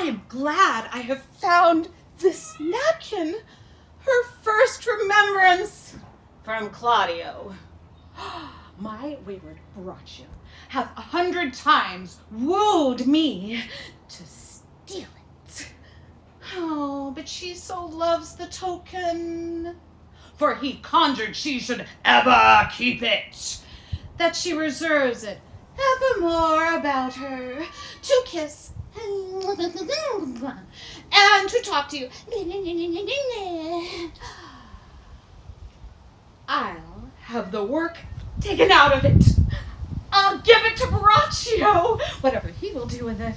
I am glad I have found this napkin, her first remembrance from Claudio. My wayward Braccio hath 100 times wooed me to steal it. Oh, but she so loves the token, for he conjured she should ever keep it, that she reserves it evermore about her, to kiss and to talk to you. I'll have the work taken out of it. I'll give it to Braccio. Whatever he will do with it,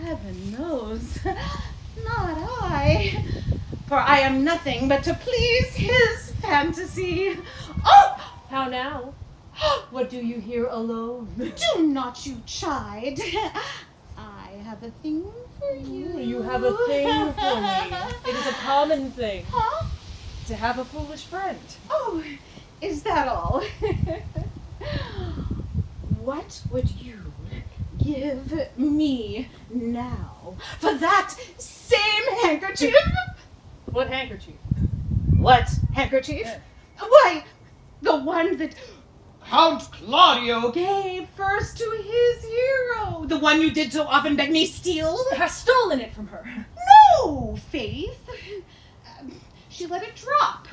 heaven knows. Not I. For I am nothing but to please his fantasy. Oh! How now? What do you here alone? Do not you chide. I have a thing for you. You have a thing for me. It is a common thing. Huh? To have a foolish friend. Oh, is that all? What would you give me now for that same handkerchief? What handkerchief? What handkerchief? Yeah. Why, the one that Count Claudio gave first to his hero. The one you did so often beg me steal. Has stolen it from her. No, Faith. She let it drop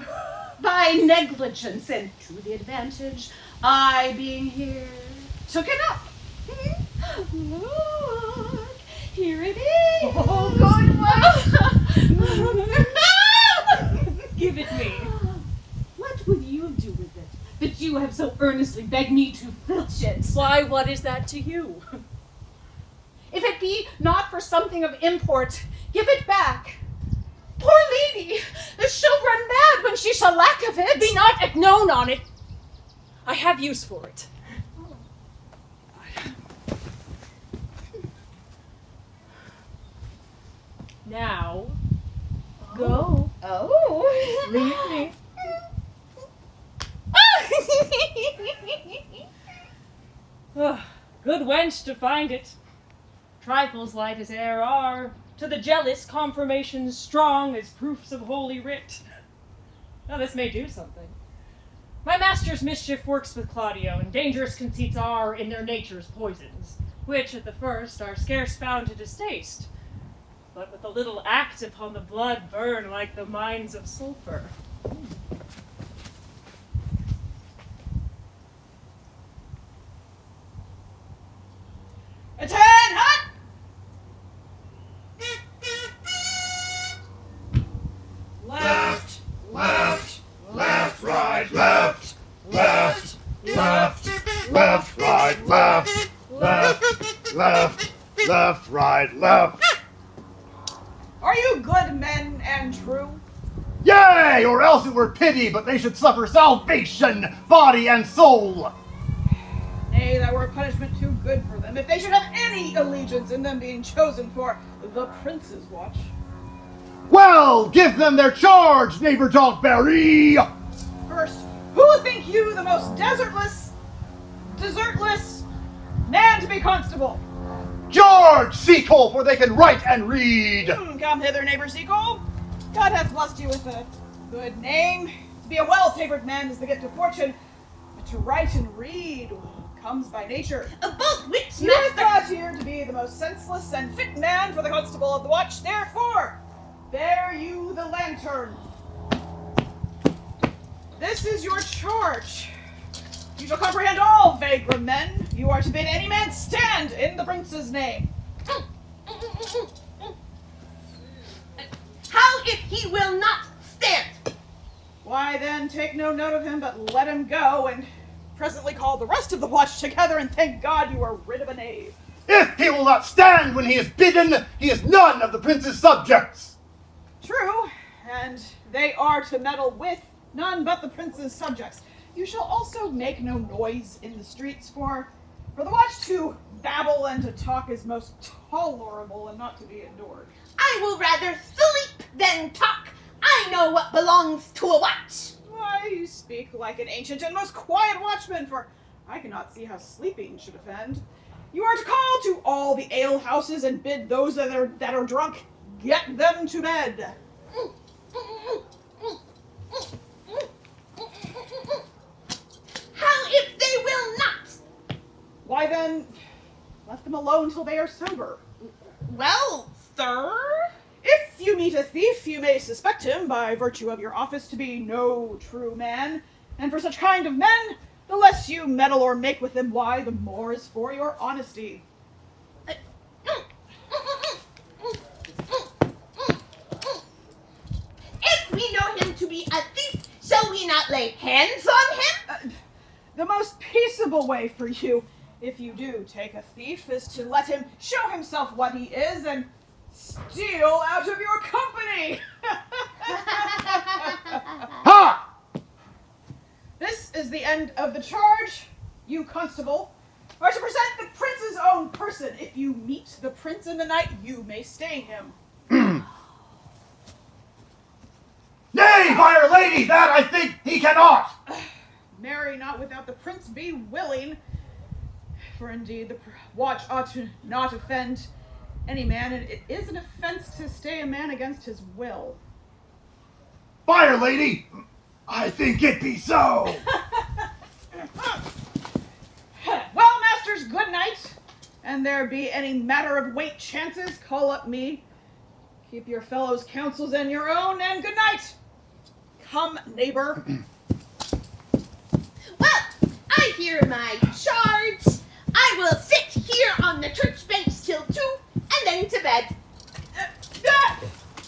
by negligence, and to the advantage, I being here, took it up. Look, here it is. Oh, good one. Give it me. What would you do with it, that you have so earnestly begged me to filch it? Why, what is that to you? If it be not for something of import, give it back. Poor lady, she'll run mad when she shall lack of it. Be not known on it. I have use for it. Now, go. Oh. Leave me. Good wench to find it. Trifles light as air are, to the jealous confirmations strong as proofs of holy writ. Now this may do something. My master's mischief works with Claudio, and dangerous conceits are in their natures poisons, which at the first are scarce found to distaste, but with a little act upon the blood burn like the mines of sulphur. Attend, hut! Left, left, left, right, left, left, left, left, right, left, left, left, left, right, left. Are you good men and true? Yea, or else it were pity, but they should suffer salvation, body and soul. Nay, that were a punishment too good for them, if they should have any allegiance in them being chosen for the prince's watch. Well, give them their charge, neighbor Dogberry. First, who think you the most desertless man to be constable? George Seacole, for they can write and read. Come hither, neighbor Seacole. God hath blessed you with a good name. To be a well-favored man is the gift of fortune, but to write and read comes by nature. Both which, You are thought here to be the most senseless and fit man for the constable of the watch, therefore, bear you the lantern. This is your charge. You shall comprehend all vagrant men. You are to bid any man stand in the prince's name. how if he will not stand? Why then, take no note of him, but let him go, and presently call the rest of the watch together, and thank God you are rid of a knave. If he will not stand when he is bidden, he is none of the prince's subjects. True, and they are to meddle with none but the prince's subjects. You shall also make no noise in the streets, for the watch to babble and to talk is most tolerable and not to be endured. I will rather sleep than talk. I know what belongs to a watch. Why, you speak like an ancient and most quiet watchman, for I cannot see how sleeping should offend. You are to call to all the ale houses and bid those that are drunk, get them to bed. How if they will not? Why then, let them alone till they are sober. Well, sir? If you meet a thief, you may suspect him by virtue of your office to be no true man. And for such kind of men, the less you meddle or make with them, why, the more is for your honesty. If we know him to be a thief, shall we not lay hands on him? The most peaceable way for you, if you do take a thief, is to let him show himself what he is and steal out of your company. Ha! This is the end of the charge. You, constable, are to present the prince's own person. If you meet the prince in the night, you may stay him. Nay, byre lady, that I think he cannot. Marry not without the prince be willing. For indeed, the watch ought to not offend any man, and it is an offense to stay a man against his will. Byre lady, I think it be so. Well, masters, good night. And there be any matter of weight chances, call up me. Keep your fellows' counsels and your own, and good night. Come, neighbor. Well, I hear my charge. I will sit here on the church bench till 2, and then to bed.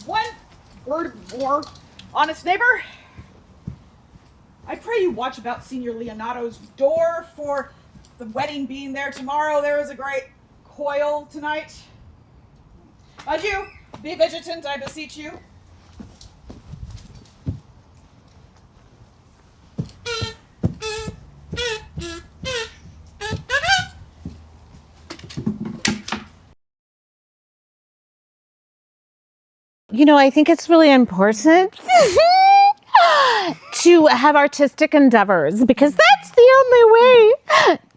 One word more, honest neighbor. I pray you watch about Senior Leonato's door, for the wedding being there tomorrow, there is a great coil tonight. Adieu. Be vigilant, I beseech you. You know, I think it's really important to have artistic endeavors, because that's the only way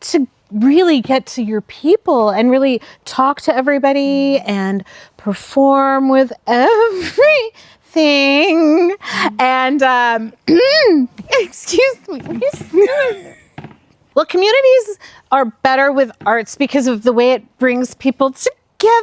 to really get to your people and really talk to everybody and perform with everything. And, excuse me. Well, communities are better with arts because of the way it brings people together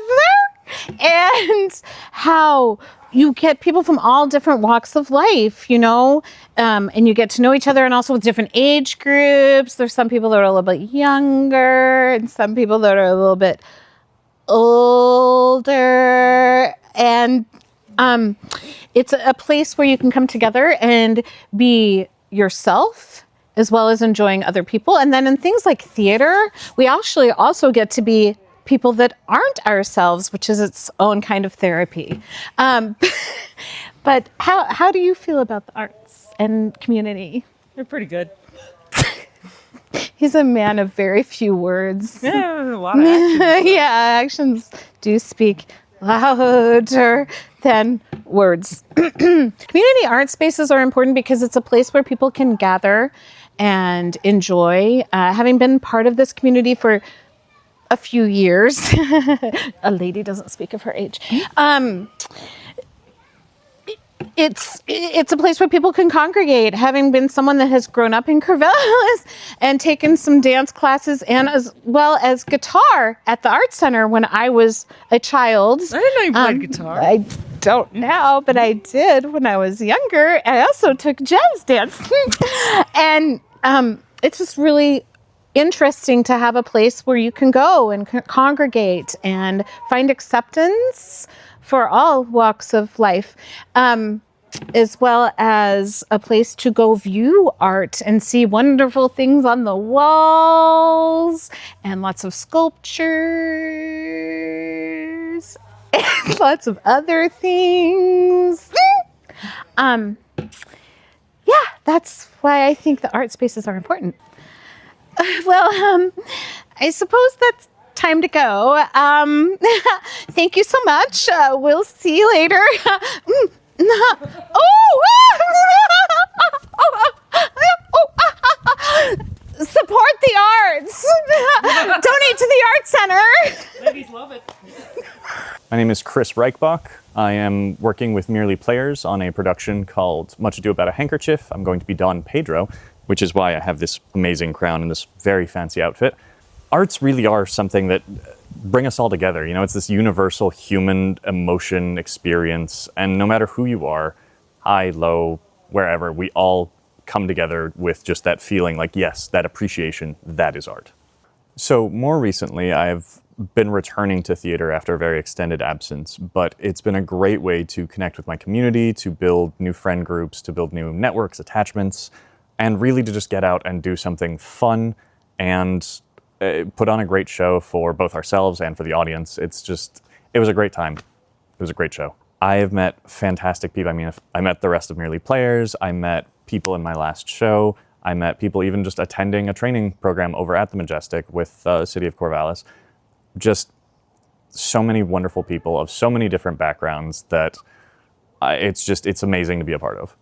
and how you get people from all different walks of life, you know, and you get to know each other, and also with different age groups. There's some people that are a little bit younger and some people that are a little bit older. And it's a place where you can come together and be yourself as well as enjoying other people. And then in things like theater, we actually also get to be people that aren't ourselves, which is its own kind of therapy. But how do you feel about the arts and community? They're pretty good. He's a man of very few words. Yeah, a lot of action. Yeah, actions do speak louder than words. Community art spaces are important because it's a place where people can gather and enjoy. Having been part of this community for a few years, a lady doesn't speak of her age. It's a place where people can congregate. Having been someone that has grown up in Corvallis and taken some dance classes and as well as guitar at the Art Center when I was a child. I didn't know you played guitar. I don't now, but I did when I was younger. I also took jazz dance. And it's just really interesting to have a place where you can go and congregate and find acceptance for all walks of life, as well as a place to go view art and see wonderful things on the walls and lots of sculptures and lots of other things. Yeah, that's why I think the art spaces are important. Well, I suppose that's time to go. Thank you so much. We'll see you later. Support the arts. Donate to the Arts Center. Ladies love it. My name is Chris Reichbach. I am working with Merely Players on a production called Much Ado About a Handkerchief. I'm going to be Don Pedro, which is why I have this amazing crown and this very fancy outfit. Arts really are something that bring us all together. You know, it's this universal human emotion experience, and no matter who you are, high, low, wherever, we all come together with just that feeling like, yes, that appreciation, that is art. So more recently, I've been returning to theater after a very extended absence, but it's been a great way to connect with my community, to build new friend groups, to build new networks, attachments, and really to just get out and do something fun and put on a great show for both ourselves and for the audience. It was a great time. It was a great show. I have met fantastic people. I mean, I met the rest of Merely Players. I met people in my last show. I met people even just attending a training program over at the Majestic with the City of Corvallis. Just so many wonderful people of so many different backgrounds that it's amazing to be a part of.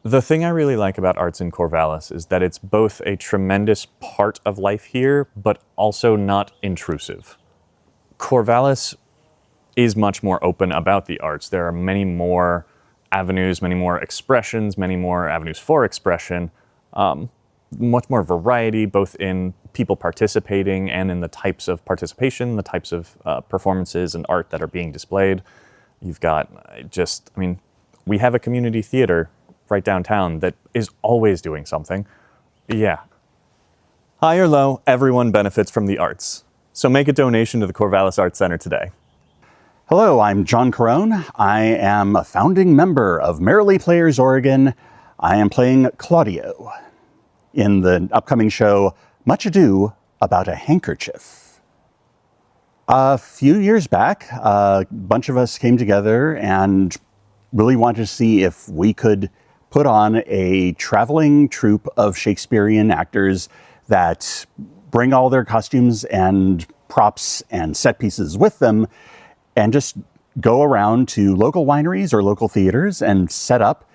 The thing I really like about arts in Corvallis is that it's both a tremendous part of life here, but also not intrusive. Corvallis is much more open about the arts. There are many more avenues, many more expressions, many more avenues for expression, much more variety, both in people participating and in the types of participation, the types of performances and art that are being displayed. You've got we have a community theater right downtown that is always doing something. Yeah. High or low, everyone benefits from the arts. So make a donation to the Corvallis Arts Center today. Hello, I'm John Carone. I am a founding member of Merely Players Oregon. I am playing Claudio in the upcoming show Much Ado About a Handkerchief. A few years back, a bunch of us came together and really wanted to see if we could put on a traveling troupe of Shakespearean actors that bring all their costumes and props and set pieces with them and just go around to local wineries or local theaters and set up,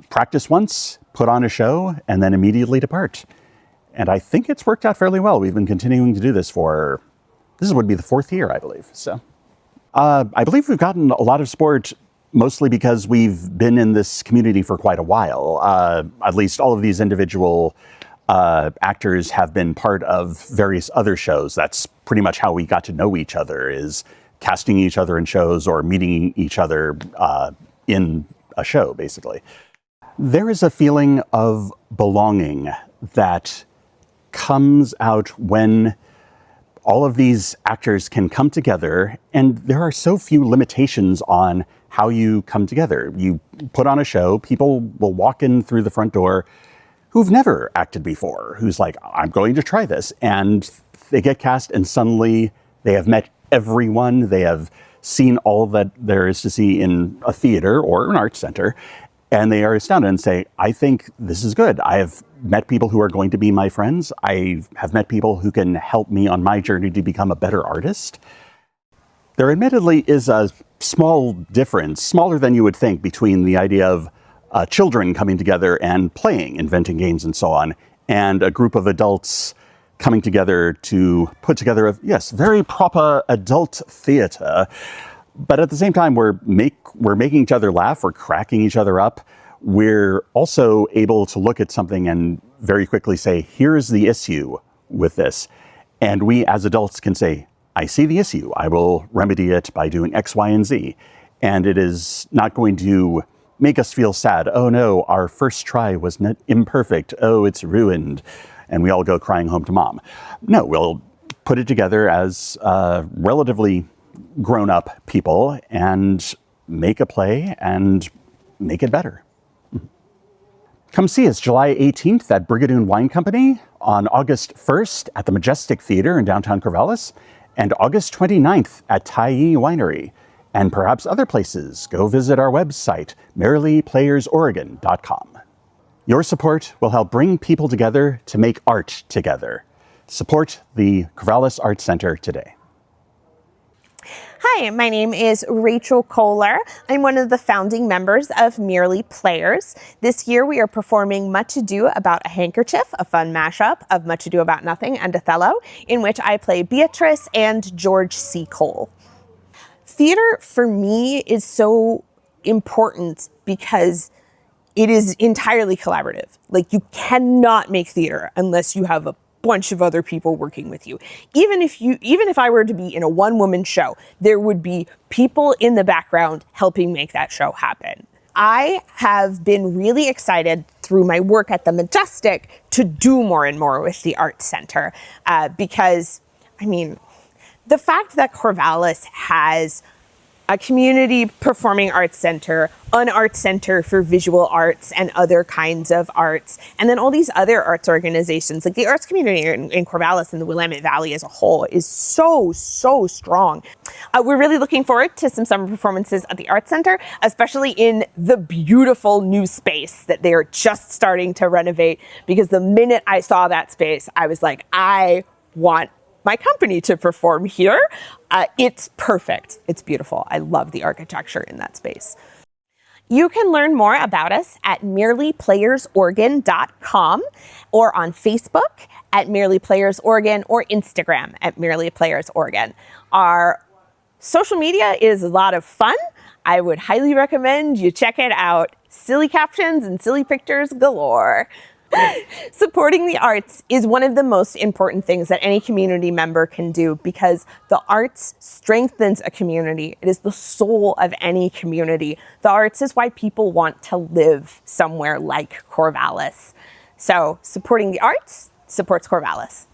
practice once, put on a show, and then immediately depart. And I think it's worked out fairly well. We've been continuing to do this would be the 4th year, I believe. So I believe we've gotten a lot of support, mostly because we've been in this community for quite a while. At least all of these individual actors have been part of various other shows. That's pretty much how we got to know each other, is casting each other in shows or meeting each other in a show, basically. There is a feeling of belonging that comes out when all of these actors can come together, and there are so few limitations on how you come together. You put on a show, people will walk in through the front door who've never acted before, who's like, I'm going to try this, and they get cast, and suddenly they have met everyone. They have seen all that there is to see in a theater or an arts center, and they are astounded and say, I think this is good. I have met people who are going to be my friends. I have met people who can help me on my journey to become a better artist. There admittedly is a small difference, smaller than you would think, between the idea of children coming together and playing, inventing games and so on, and a group of adults coming together to put together very proper adult theater. But at the same time, we're making each other laugh, we're cracking each other up. We're also able to look at something and very quickly say, here's the issue with this. And we as adults can say, I see the issue. I will remedy it by doing X, Y, and Z. And it is not going to make us feel sad. Oh no, our first try was imperfect. Oh, it's ruined. And we all go crying home to mom. No, we'll put it together as relatively grown-up people and make a play and make it better. Come see us July 18th at Brigadoon Wine Company, on August 1st at the Majestic Theater in downtown Corvallis, and August 29th at Tyee Winery, and perhaps other places. Go visit our website, merelyplayersoregon.com. Your support will help bring people together to make art together. Support the Corvallis Arts Center today. Hi, my name is Rachel Kohler. I'm one of the founding members of Merely Players. This year we are performing Much Ado About a Handkerchief, a fun mashup of Much Ado About Nothing and Othello, in which I play Beatrice and George C. Cole. Theater for me is so important because it is entirely collaborative. Like, you cannot make theater unless you have a bunch of other people working with you. Even if I were to be in a one-woman show, there would be people in the background helping make that show happen. I have been really excited through my work at the Majestic to do more and more with the Arts Center because, I mean, the fact that Corvallis has a community performing arts center, an arts center for visual arts and other kinds of arts, and then all these other arts organizations, like the arts community in Corvallis and the Willamette Valley as a whole is so strong. We're really looking forward to some summer performances at the Arts Center, especially in the beautiful new space that they are just starting to renovate, because the minute I saw that space, I was like, I want my company to perform here. It's perfect. It's beautiful. I love the architecture in that space. You can learn more about us at merelyplayersorgan.com or on Facebook at Merely Players Oregon or Instagram at Merely Players Oregon. Our social media is a lot of fun. I would highly recommend you check it out. Silly captions and silly pictures galore. Supporting the arts is one of the most important things that any community member can do, because the arts strengthens a community. It is the soul of any community. The arts is why people want to live somewhere like Corvallis. So supporting the arts supports Corvallis.